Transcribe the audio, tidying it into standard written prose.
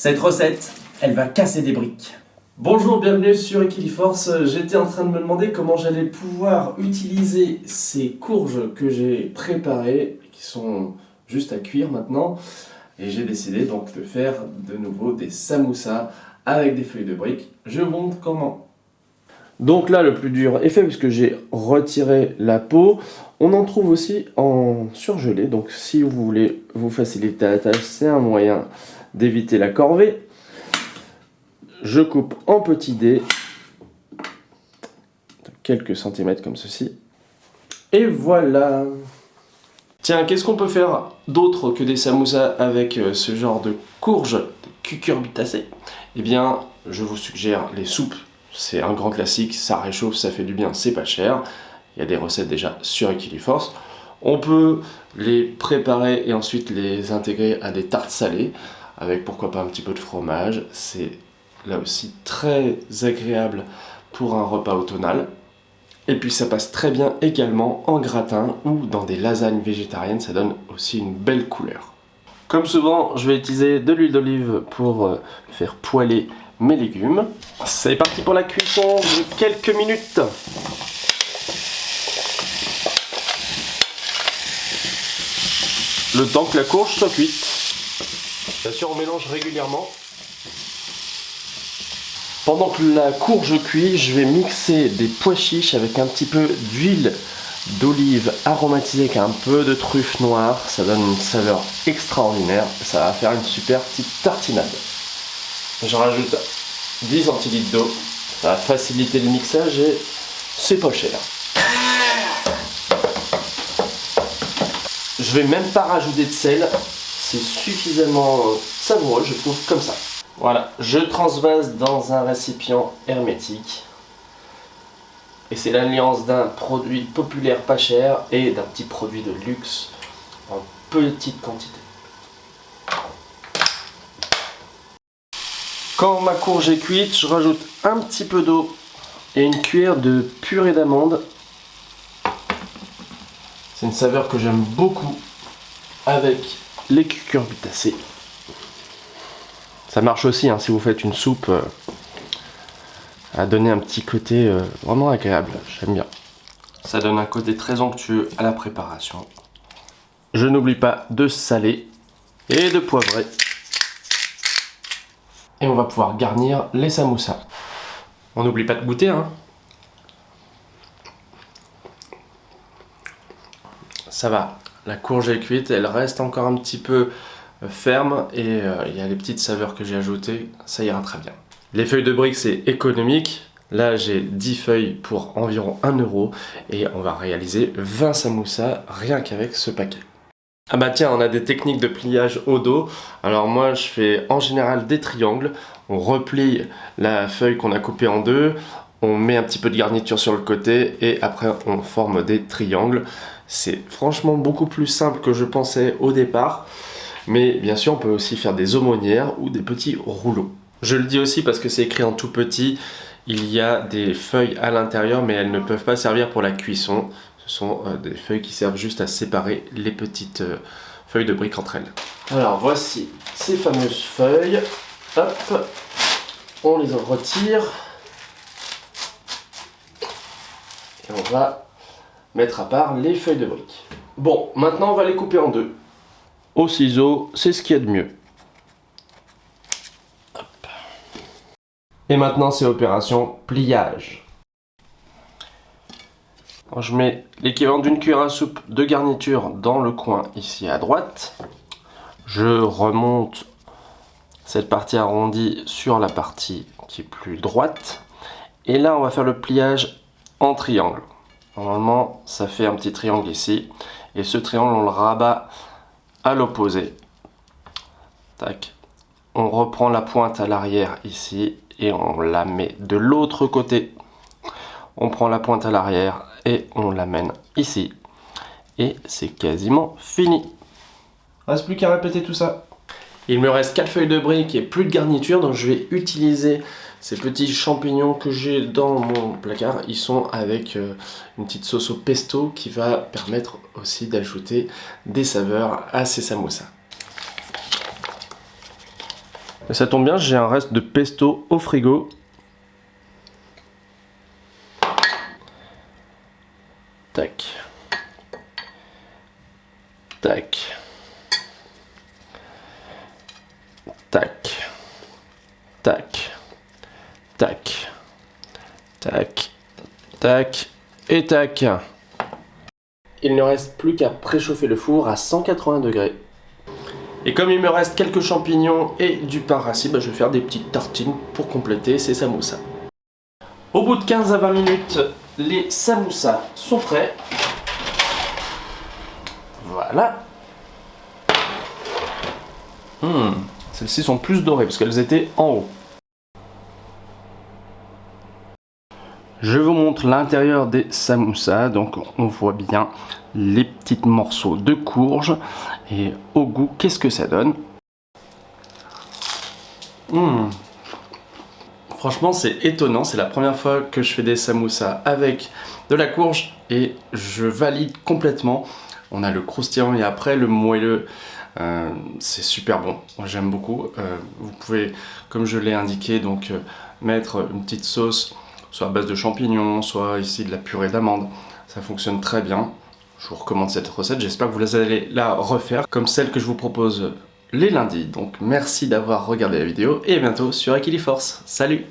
Cette recette, elle va casser des briques. Bonjour, bienvenue sur Equiliforce. J'étais en train de me demander comment j'allais pouvoir utiliser ces courges que j'ai préparées, qui sont juste à cuire maintenant. Et j'ai décidé donc de faire de nouveau des samoussas avec des feuilles de briques. Je vous montre comment. Donc là, le plus dur est fait puisque j'ai retiré la peau. On en trouve aussi en surgelé. Donc si vous voulez vous faciliter la tâche, c'est un moyen d'éviter la corvée. Je coupe en petits dés, de quelques centimètres comme ceci. Et voilà. Tiens, qu'est-ce qu'on peut faire d'autre que des samoussas avec ce genre de courges, de cucurbitacées? Eh bien, je vous suggère les soupes. C'est un grand classique, ça réchauffe, ça fait du bien, c'est pas cher. Il y a des recettes déjà sur Equiliforce. On peut les préparer et ensuite les intégrer à des tartes salées, avec pourquoi pas un petit peu de fromage. C'est là aussi très agréable pour un repas automnal. Et puis ça passe très bien également en gratin ou dans des lasagnes végétariennes, ça donne aussi une belle couleur. Comme souvent, je vais utiliser de l'huile d'olive pour faire poêler mes légumes. C'est parti pour la cuisson de quelques minutes. Le temps que la courge soit cuite. Bien sûr, on mélange régulièrement. Pendant que la courge cuit, je vais mixer des pois chiches avec un petit peu d'huile d'olive aromatisée avec un peu de truffe noire. Ça donne une saveur extraordinaire. Ça va faire une super petite tartinade. Je rajoute 10 centilitres d'eau. Ça va faciliter le mixage et c'est pas cher. Je vais même pas rajouter de sel. C'est suffisamment savoureux, je trouve, comme ça. Voilà, je transvase dans un récipient hermétique. Et c'est l'alliance d'un produit populaire pas cher et d'un petit produit de luxe en petite quantité. Quand ma courge est cuite, je rajoute un petit peu d'eau et une cuillère de purée d'amande. C'est une saveur que j'aime beaucoup avec les cucurbitacées. Ça marche aussi hein, si vous faites une soupe à donner un petit côté vraiment agréable, j'aime bien. Ça donne un côté très onctueux à la préparation. Je n'oublie pas de saler et de poivrer. Et on va pouvoir garnir les samoussas. On n'oublie pas de goûter hein. Ça va, la courge est cuite, elle reste encore un petit peu ferme et il y a les petites saveurs que j'ai ajoutées, ça ira très bien. Les feuilles de briques c'est économique, là j'ai 10 feuilles pour environ 1 € et on va réaliser 20 samoussas rien qu'avec ce paquet. Ah bah tiens, on a des techniques de pliage au dos, alors moi je fais en général des triangles, on replie la feuille qu'on a coupée en deux, on met un petit peu de garniture sur le côté et après on forme des triangles. C'est franchement beaucoup plus simple que je pensais au départ. Mais bien sûr, on peut aussi faire des aumônières ou des petits rouleaux. Je le dis aussi parce que c'est écrit en tout petit, il y a des feuilles à l'intérieur, mais elles ne peuvent pas servir pour la cuisson. Ce sont des feuilles qui servent juste à séparer les petites feuilles de briques entre elles. Alors voici ces fameuses feuilles. Hop, on les en retire. Et on va mettre à part les feuilles de briques. Bon, maintenant on va les couper en deux. Au ciseau, c'est ce qu'il y a de mieux. Hop. Et maintenant, c'est opération pliage. Alors, je mets l'équivalent d'une cuillère à soupe de garniture dans le coin ici à droite. Je remonte cette partie arrondie sur la partie qui est plus droite. Et là, on va faire le pliage en triangle. Normalement, ça fait un petit triangle ici. Et ce triangle, on le rabat à l'opposé. Tac. On reprend la pointe à l'arrière ici et on la met de l'autre côté. On prend la pointe à l'arrière et on l'amène ici. Et c'est quasiment fini. Reste plus qu'à répéter tout ça. Il me reste 4 feuilles de briques et plus de garniture, donc je vais utiliser ces petits champignons que j'ai dans mon placard. Ils sont avec une petite sauce au pesto qui va permettre aussi d'ajouter des saveurs à ces samoussas. Et ça tombe bien, j'ai un reste de pesto au frigo. Tac. Tac. Tac. Tac. Tac. Tac. Tac. Et tac. Il ne reste plus qu'à préchauffer le four à 180 degrés. Et comme il me reste quelques champignons et du pain rassis, je vais faire des petites tartines pour compléter ces samoussas. Au bout de 15 à 20 minutes, les samoussas sont prêts. Voilà. Celles-ci sont plus dorées parce qu'elles étaient en haut. Je vous montre l'intérieur des samoussas. Donc on voit bien les petits morceaux de courge. Et au goût, qu'est-ce que ça donne? Franchement, c'est étonnant. C'est la première fois que je fais des samoussas avec de la courge et je valide complètement. On a le croustillant et après le moelleux. C'est super bon. Moi, j'aime beaucoup. Vous pouvez, comme je l'ai indiqué, donc mettre une petite sauce, soit à base de champignons, soit ici de la purée d'amande. Ça fonctionne très bien. Je vous recommande cette recette. J'espère que vous allez la refaire comme celle que je vous propose les lundis. Donc merci d'avoir regardé la vidéo et à bientôt sur Equiliforce. Salut!